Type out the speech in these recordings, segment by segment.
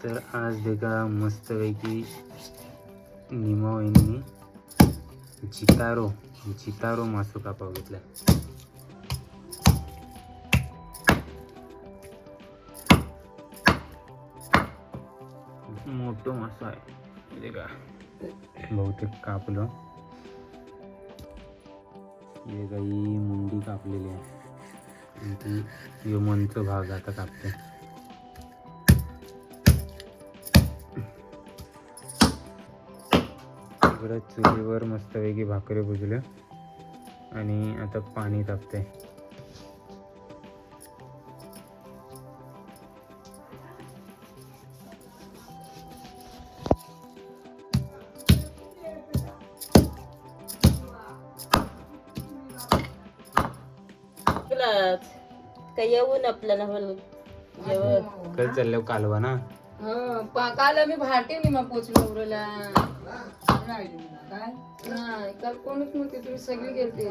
तर आज देखा मस्तपैकी निमा वहिनी जितारो मासो कापाव घेतला. मोठो मासो आहे देखा, बहुतेक कापलं. हे काही मुंडी कापलेली आहे आणि ती मनचा भाग आता कापते. इकडं चुलीवर मस्तपैकी भाकरी भुजल्या आणि आता पाणी तापते. काय येऊन आपल्याला जेवण कल चाललं कालवा ना. काल आम्ही भाटे मग पोचलो उरला काय नाही काल कोणच नव्हते, तुम्ही सगळी गेलते.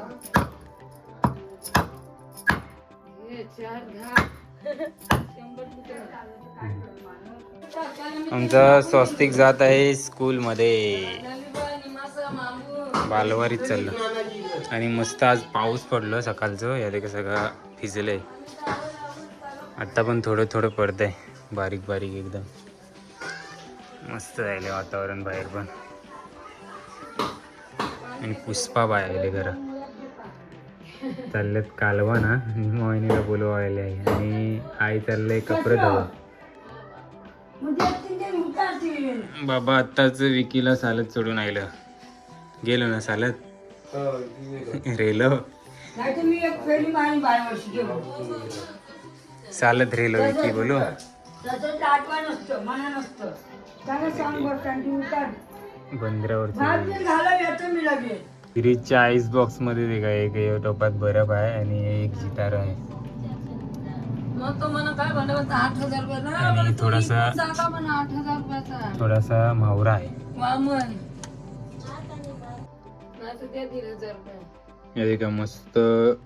आमचा स्वस्तिक जात आहे स्कूल मध्ये, बालवारीत चाललं आणि मस्त आज पाऊस पडलं सकाळचं. या देखा सगळं भिजलंय. आता पण थोडं थोडं पडतंय, बारीक बारीक एकदम. मस्त राहिले वातावरण बाहेर पण. आणि पुष्पा बाहेर घरा चाललेत कालवा ना. मोहिनीला बोलवायला आहे आणि आई चाललंय कपडे धुवा. बाबा आत्ताच विकीला सालत सोडून आयलं. गेलो ना सालत रेलो सालत रेलो विकी बोलो. बंदरावरती फ्रीजच्या आईस बॉक्स मध्ये ते काय एक टोपात बर्फ आहे आणि एक जितार आहे. मग तो म्हणा काय म्हणत 8,000 रुपये आणि थोडासा 8,000 रुपयाचा थोडासा म्हावरा आहे. वामन नाही तर त्या 1,000 रुपये. या देखा मस्त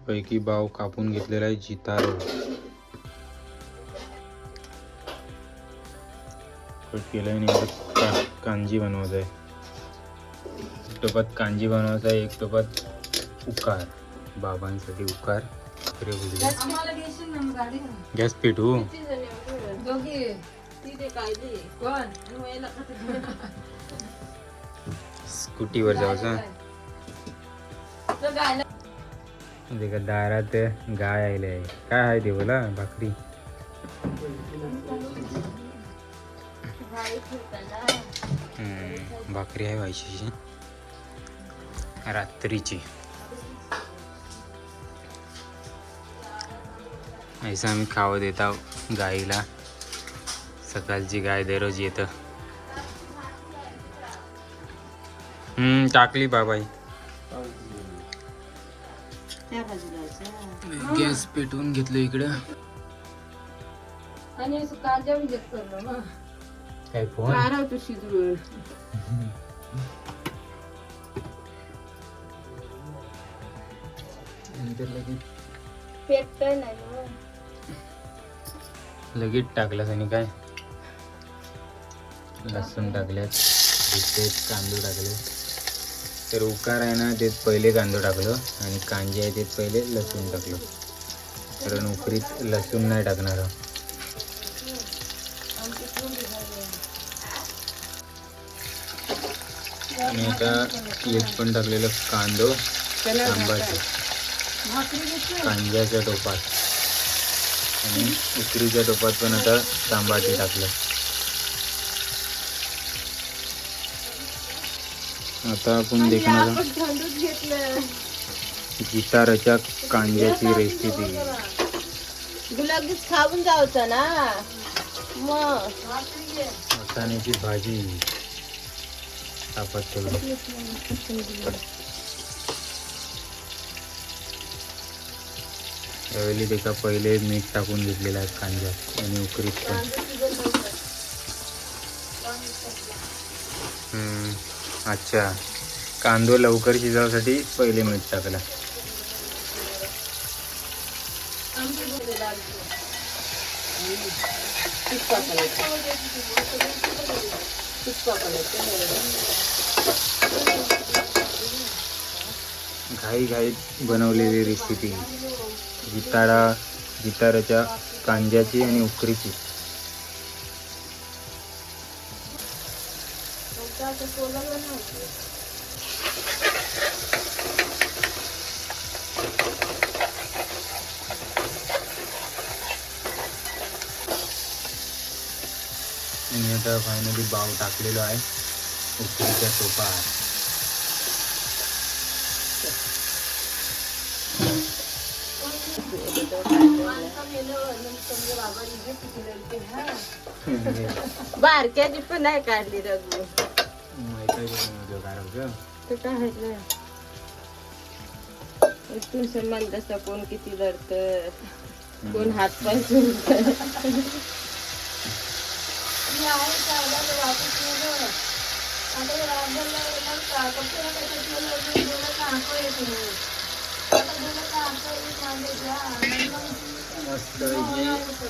पैकी बाव कापून घेतलेला आहे जितारो. कट केलंय आणि कांजी बनवत आहे. एक टोपात कांजी बनवत आहे, एक टोपात उकार. बाबांसाठी उकार आम्हाला घेशील ना मग गाडी गॅस पेटू. दोघी ती ते कायली कोण व्हायला स्कूटीवर जायचं. तो गायला देखा दारात गाय आले आहे. काय आहे ते बोला. भाकरी भाकरी आहे व्हायची रात्रीची. ऐसा आम्ही खावं देता गाईला. सकाळची गाय दररोज येतं. टाकली बाबाई. गॅस पेटवून घेतलं इकडं. आणि असं कांद्या पण घेत करलो ना काय फोन मारवतो शिजवून. पेटतोय नाही लगेच टाकलास आणि काय लसूण टाकल्यात, तेच कांदो टाकले. तर उकार आहे ना तेच पहिले कांदो टाकलो आणि कांजी आहे तेच पहिले लसूण टाकलो. कारण उकरीत लसूण नाही टाकणार. आणि आता एक पण टाकलेलं कांदो आंबाचे कांद्याच्या टोपात आणि उकरीच्या टोपात पण आता तांबाटी टाकलं. आता आपण देखणार जिताराच्या कांद्याची रेसिपी. गुलाबजीत खाऊन जायचं ना मग. वाटाण्याची भाजी तापात ठेवली. यावेळी देखा पहिले मीठ टाकून घेतलेलं आहे कांद्यात आणि उकरीत पण. अच्छा, कांदो लवकर शिजावसाठी पहिले मीठ टाकला. घाई घाईत बनवलेली रेसिपी जिताराच्या कांद्याची आणि उकरीची. आणि आता फायनली बाव टाकलेलो आहे उकरीच्या टोपात. बारक्याची पण नाही काढली रघु. तर काय आहे ना? इथून समान तसा कोण किती धरत, कोण हात पाय सोडत. मस्त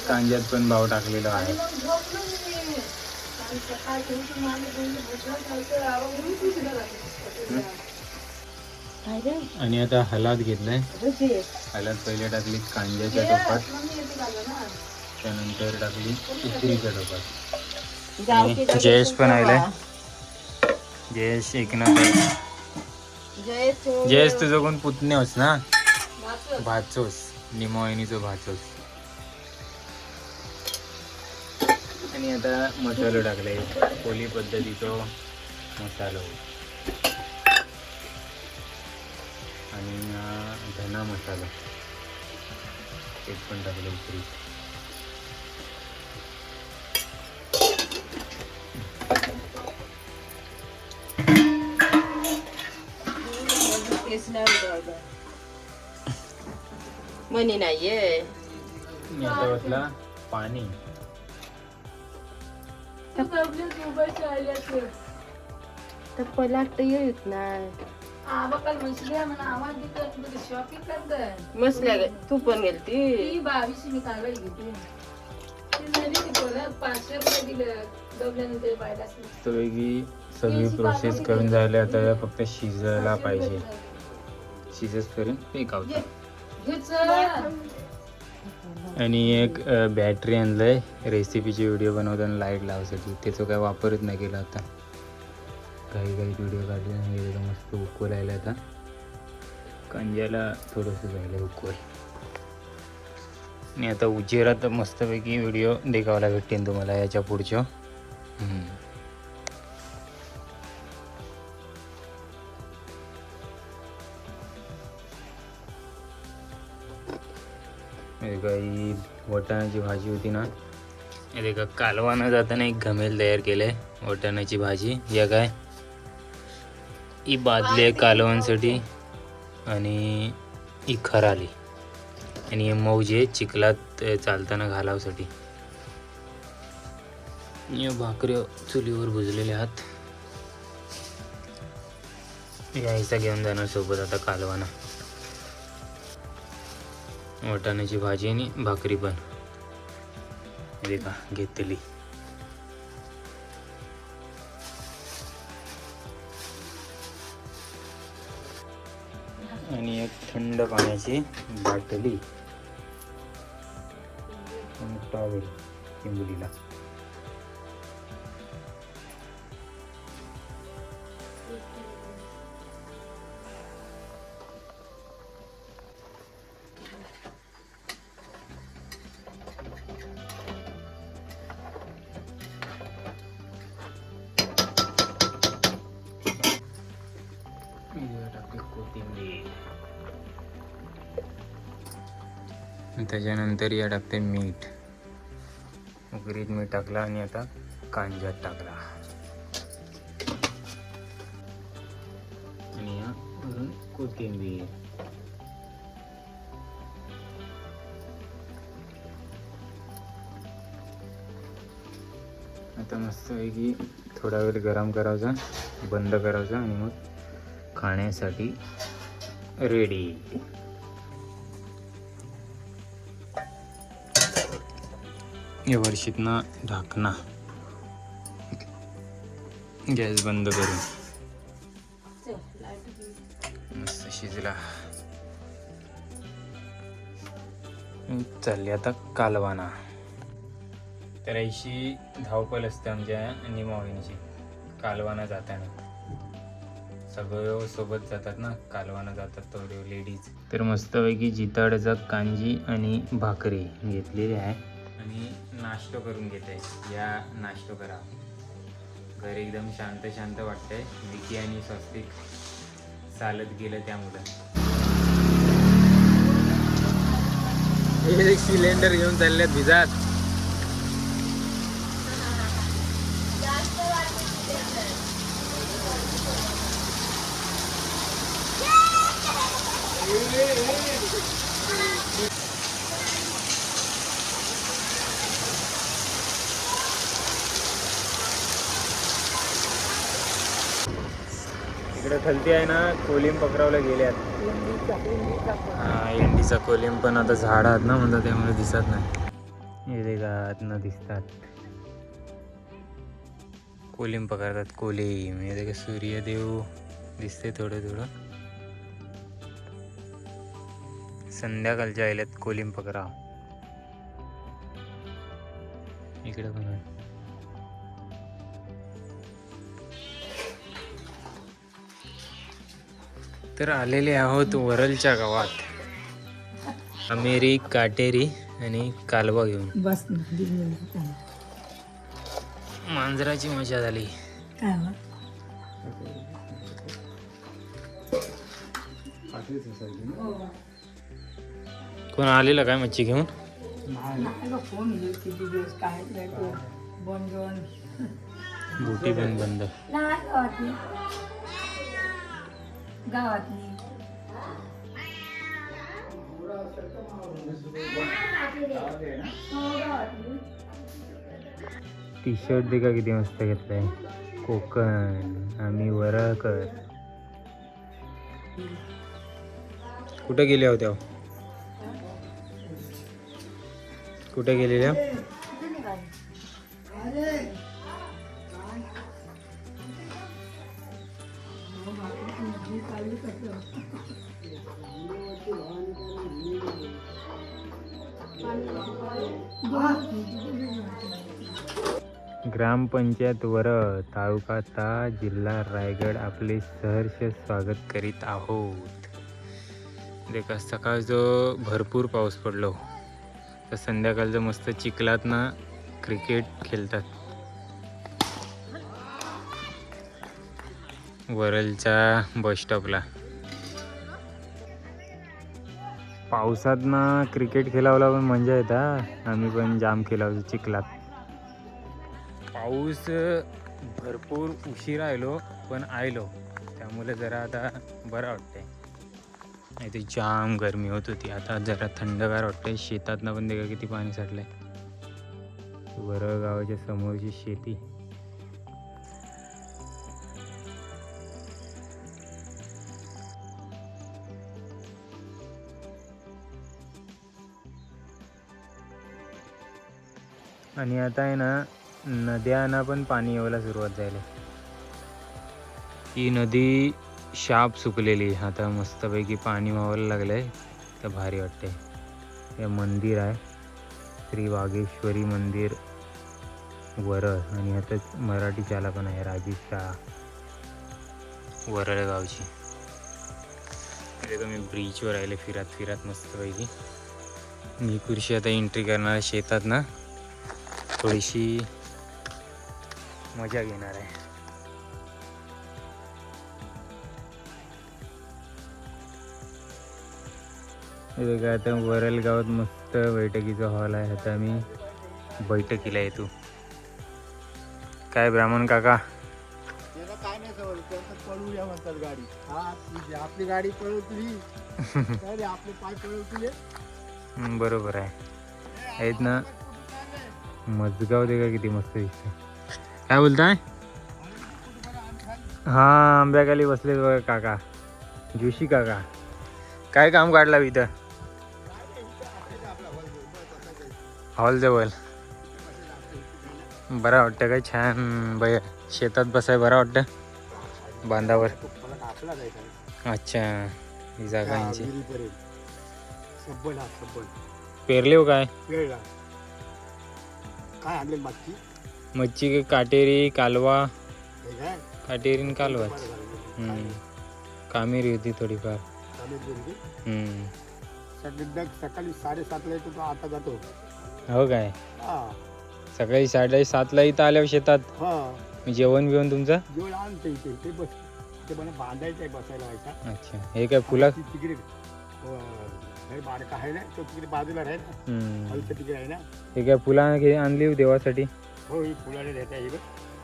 कांद्यात पण भाव टाकलेला आहे. आणि आता हलाद घेतलाय. हलाद पहिले टाकली कांद्याच्या टोपात, त्यानंतर टाकली उकरीच्या टोपात. आणि जयेश पण आलाय. जयेश एक ना जयेश तुझं कोण पुतणे होस ना, भाचोस निमोहिनीचो भाचोस. आणि आता मसालो टाकलाय कोली पद्धतीचो मसालो आणि धना मसाला एक पण टाकलं उकरी. मनी नाहीये. मी आता बसला पाणी. पलाट येत नाही मसल्या तू पण गेलती. वेगळी सगळी प्रोसेस करून झाले. आता फक्त शिजायला पाहिजे. शिजस करून पेकावतो. आणि एक बॅटरी आणलंय रेसिपीची व्हिडिओ बनवताना लाईट लावायसाठी. त्याचा काय वापरच नाही केला. आता काही व्हिडिओ काढले आणि मस्त उकल आला. आता कांद्याला थोडंसं झालं उकल. आणि आता उजेरात मस्तपैकी व्हिडिओ देखावायला भेटेन तुम्हाला याच्या पुढच्या. काही वटाण्याची भाजी होती ना, एका कालवानं जाताना एक घमेल तयार केलंय वटाण्याची भाजी. या काय ही बादली आहे कालवांसाठी आणि ही खराली आणि हे मौजे चिखलात चालताना घालावसाठी. भाकरी चुलीवर भुजलेले आहात. यायचा घेऊन जाणार सोबत आता कालवाना. वटाण्याची भाजी आणि भाकरी पण देखा घेतली. आणि एक थंड पाण्याची बाटली आणि टॉवेल चिंबुलीला. त्याच्यानंतर या टाकते मीठ. उकरीत मीठ टाकला आणि आता कांद्यात टाकला आणि या वरून कोथिंबीर. आता मस्त पैकी थोडा वेळ गरम करायचा, बंद करायचा आणि मग खाण्यासाठी रेडी. या वर्षीतनं ढाकणा गॅस बंद करून मस्त शिजला. चालली आता कालवाना. तर अशी धावपल असते आमच्या निमावळींची कालवाना जाताना. सगळं सोबत जातात ना, कालवाना जातात तेवढे लेडीज. तर मस्तपैकी जिताड्याचा कांजी आणि भाकरी घेतलेली आहे आणि नाश्ता करून घेत आहे. या नाश्ता करा. घर एकदम शांत शांत वाटतंय. विकी आणि स्वस्तिक चालत गेलं त्यामुळं. एक सिलेंडर घेऊन चालल्यात भिजात. इकडे खालती आहे ना कोलिम पकडावला गेल्यात. हा एंडीचा कोलिम पण आता झाड आहात ना म्हणतात त्यामुळे दिसत नाही. हे का आतनं दिसतात. कोलिम पकडतात कोलिम. हे का सूर्यदेव दिसते थोडं थोडं. संध्याकाळच्या आल्यात कोलिम पकडाव. इकडे पण आहे. तर आलेले आहोत वरलच्या गावात. आमेरी, काटेरी आणि कालवा घेऊन. बस मांजराची मजा झाली. कोण आलेला काय मच्छी घेऊन? बोटी पण बंद. गावातली टी शर्ट दे का किती मस्त घेतलाय. कोकण आम्ही वरळकर. कुठे गेल्या होत्या? कुठे गेलेल्या? ग्रामपंचायत वरळ, तालुका ता, जिल्हा रायगड आपले सहर्ष स्वागत करीत आहोत. देखा सकाळचं भरपूर पाऊस पडलो तर संध्याकाळचं मस्त चिखलात ना क्रिकेट खेळतात. वरळच्या बस स्टॉपला पावसात ना क्रिकेट खेळावला पण मजा येतात. आम्ही पण जाम खेळावतो चिखलात. पाऊस भरपूर उशिरा आलो पण आलो त्यामुळे जरा आता बरं वाटतंय. नाही ते जाम गरमी होत होती. आता जरा थंडगार वाटतंय. शेतातनं पण देखा किती पाणी साठलंय. वरळ गावाच्या समोरची शेती. आणि आता आहे ना नद्यांना पण पाणी यायला सुरुवात झाली. ही नदी शाप सुकलेली. आता मस्तपैकी पाणी व्हायला लागलंय तर भारी वाटते. हे मंदिर आहे श्री वागेश्वरी मंदिर वरळ. आणि आता मराठी शाळा पण आहे राजेश शाळा वरळ गावची. अरे तुम्ही ब्रिजवर आले फिरत फिरत मस्तपैकी. मी खुर्शी आता एंट्री करणार शेतात ना थोडीशी मजा घेणार आहे. हे बघा आता वरळ गावात मस्त बैठकीचा हॉल आहे. आता आम्ही बैठकीला येतो. काय ब्राह्मण काका? काय नाही सवय पळूया म्हणतात गाडी. हा आपली गाडी पळवली आपले पाय पळवले. बरोबर आहे. आहेत ना मजगाव दे का किती मस्त दिसते. काय बोलताय? हा आंब्याखाली बसले बघा काका, जोशी काका. काय काम काढला इथं? हॉल जवळ बरं वाटतं काय छान बाय शेतात बसाय बरं वाटतं बांधावर. मला कापला जायचा अच्छा ही जागा यांची. विहिरीपर्यंत सब्बल हा सब्बल पेरले हो काय वेळला काय आणले मागची मच्छी काय काटेरी कालवा हे काय काटेरी आणि कालवाच. बरं झालं. कामेरी होती थोडीफार. चालेल गेली. हम्म. सकाळी 7:30 येतो तो आता जातो. हो काय हा सकाळी 7:30 इथं आल्यावर शेतात हा जेवण बिवण तुमचं. जेवण आणते इथे ते बस ते मला बांधायचं आहे बसायला व्हायचा अच्छा हे काय फुला. तिकडे बारका आहे ना तो तिकडे बाजूला आहे ना हलचं तिकडे आहे ना. हे काय फुला आणली हो देवासाठी. हो ही फुलाने देता हे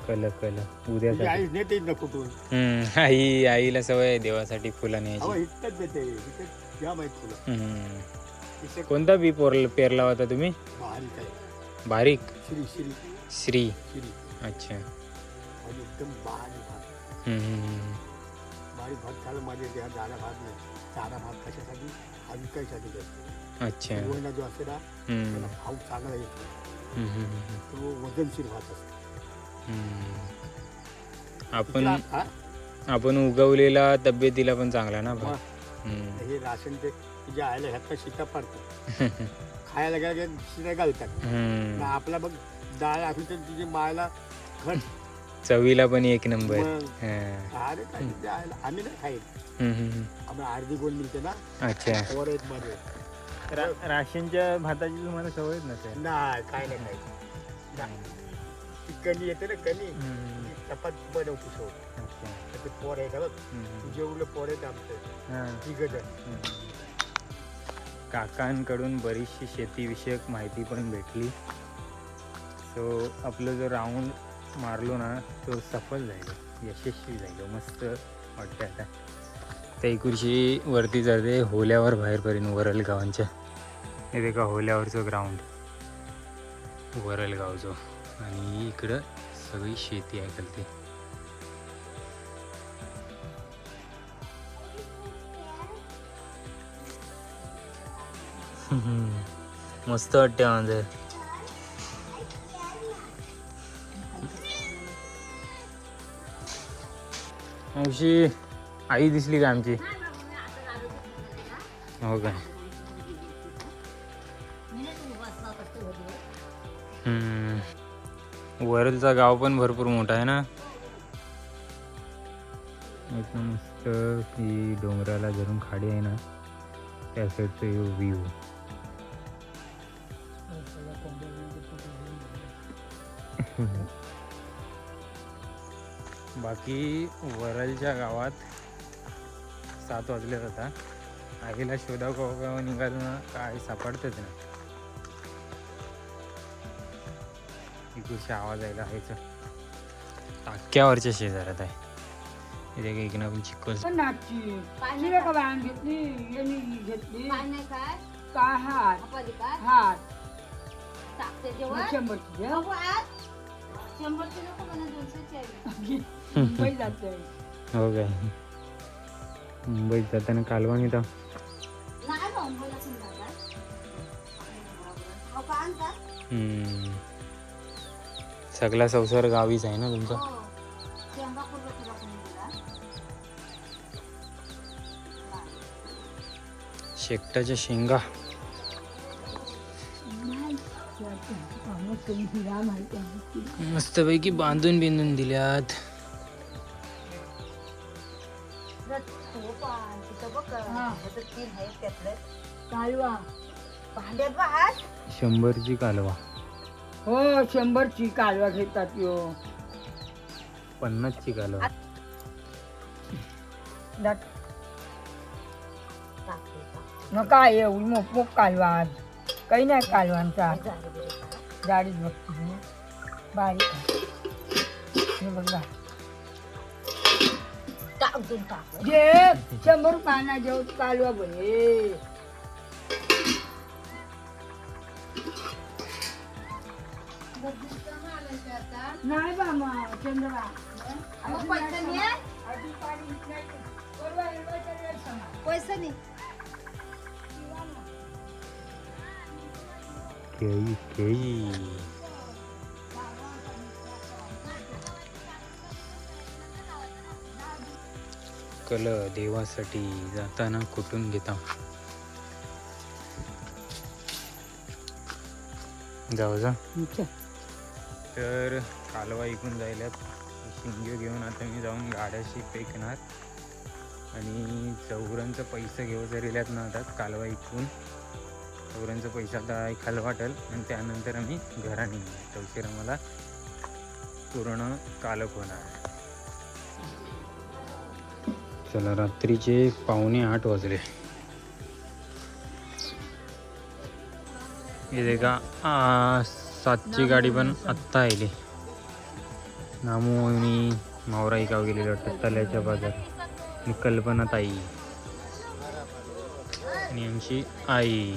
कल उद्यासाठी. आईच नेते ना कुठून आईला सवय आहे देवासाठी फुलं हो न्यायची. इथंच देते इथं घ्या माहित फुलं इथे कोणता बी पेरला होता तुम्ही. बारीक आहे बारीक श्री श्री श्री. श्री अच्छा. आणि एकदम बारीक भात बारीक भात खायला माझे त्या जाडा भात नाही. जाडा भात कशासाठी हा विकायसाठी करतो. अच्छा. पोहेला जो असते ना त्याला भाव चांगला येतो तो वजनशीर भात असतो. आपण उगवलेला तब्येतीला पण चांगला ना भात. हे राशन ते तुझ्या आयला ह्यात शिका पडतात खायला गेला शिरा घालतात. आपला बघ डाळ असली तर तुझी मायला खट चवीला पण एक नंबर. अरे काय तुझ्या आयला आम्ही नाही खाईल आम्ही अर्धी गोल मिळते ना. अच्छा. वर एक मध्ये राशनच्या भाताची तुम्हाला सवयच नसेल. नाही काय नाही खायचं. ती कणी येते ना कणी चपाती बनवतो शेवट. ते पोर आहे का बघ जेवढं पोर आहेत आमचं तिघजण. काकांकडून बरीचशी शेतीविषयक माहिती पण भेटली. सो आपलं जो राऊंड मारलो ना तो सफल झालो यशस्वी झालो. मस्त वाटतं आता. त्या इकडची वरती जाते होल्यावर बाहेरपर्यंत वरल गावांच्या. हे देखा होल्यावरचं ग्राउंड वरल गावचं. आणि इकडं सगळी शेती आहे खालती. मस्त वाटते म्हणजे. मावशी आई दिसली का आमची. हो काय. वरलचा गाव पण भरपूर मोठा आहे ना. एकदम मस्त की डोंगराला धरून खाडी आहे ना त्या साईडचं व्ह्यू. बाकी वरलच्या गावात 7 वाजले होता. आईला शोधा गाव निघालो ना काय सापडतच ना. इकडच्या आवाज यायला हायचं टाक्यावरच्या शेजारात आहे. इथे काही इकडं पण चिखल. हो काय मुंबईत जाताना कालवण येतं. सगळा संसार गावीच आहे ना तुमचा. शेकटाच्या शेंगा मस्तपैकी बांधून बिंदून दिल्यात. कालवा 100ची कालवा. हो 100ची कालवा घेतात यो. 50ची कालवा. नका एवढी मोक कालवा काही नाही कालवांचा. जाडीच बघते बारीक हे बघा. जे 100 रुपयाना जेव कालवा बरे. नाही बा मग चंद्रा पैसा नाही. केळी कल देवासाठी जाताना कुठून घेता जाऊ जा. तर कालवा इकून जायल्यात शिंगे घेऊन आता मी जाऊन गाड्याशी फेकणार आणि चौऱ्यांचा पैसा घेऊ जरिल्यात ना आता कालवा इकून चौऱ्यांचा पैसा आता ऐकायला वाटेल आणि त्यानंतर आम्ही घरा निघणार. तर उशिरा मला पूर्ण कालक होणार. चला रात्रीचे 7:45 वाजले. हे देखा 7ची गाडी पण आत्ता आली. नामू आणि मावरा इकाव गेलेले वाटतं तल्याच्या बाजार. मी कल्पना ताई आणि आमची आई.